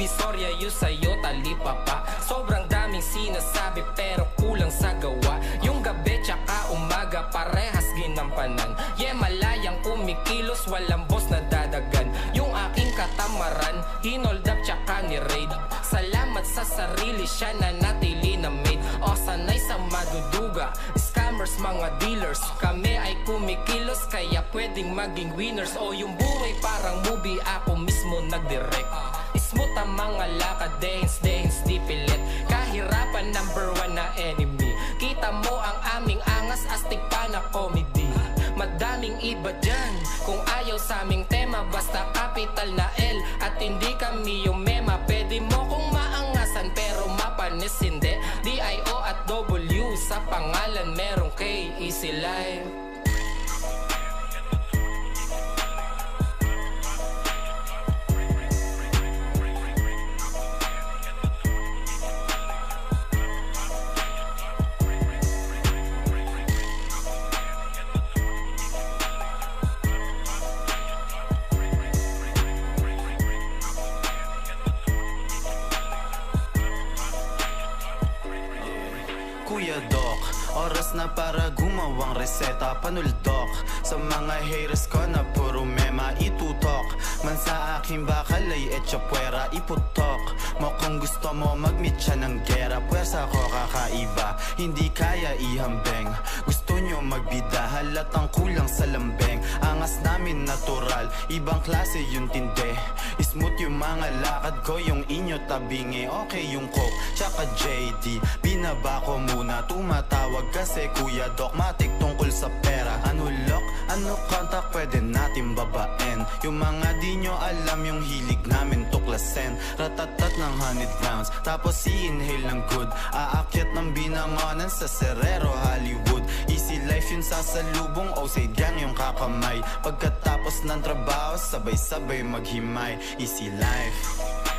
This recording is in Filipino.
Divisoria yun sa'yo talipa pa. Sobrang daming sinasabi pero kulang sa gawa. Yung gabi tsaka umaga parehas ginampanan. Malayang kumikilos walang boss na dadagan. Yung aking katamaran hinold up tsaka ni-raid. Salamat sa sarili siya na natili na made. O sanay sa maduduga, scammers mga dealers. Kami ay kumikilos kaya pwedeng maging winners. O yung buhay parang movie ako mismo nagdirect. Smooth ang mga lakad, dance, di pilit. Kahirapan number one na enemy. Kita mo ang aming angas, astig pa na comedy. Madaming iba dyan, kung ayaw sa aming tema. Basta capital na L at hindi kami yung mema. Pwede mo kong maangasan pero mapanis hindi. D-I-O at W sa pangalan merong K, easy life. Kuya Doc, oras na para gumawang reseta. Panuldok sa mga haters ko na puro mema itutok. Man sa aking bakal ay etchapwera iputok mo kung gusto mo mag-meet siya ng gera. Pwersa ko kakaiba, hindi kaya ihambeng. Gusto nyo magbida, halatang kulang sa lambeng. Angas namin natural, ibang klase yung tinde. Smooth yung mga lakad ko, yung inyo tabingi. Okay yung coke, tsaka JD. Binaba ko muna, tumatawag kasi Kuya Doc Matic tungkol sa pera. Ano lock, ano contact, pwede natin babaen. Yung mga di nyo alam, yung hilig namin tuklasen. Ratatat ng 100 rounds, tapos i-inhale ng good. Aakyat ng binangonan sa Serrero, Hollywood. Easy life yun sa salubong, Osade gang yung kakamay. Pagkatapos ng trabaho, sabay-sabay maghimay. Easy life.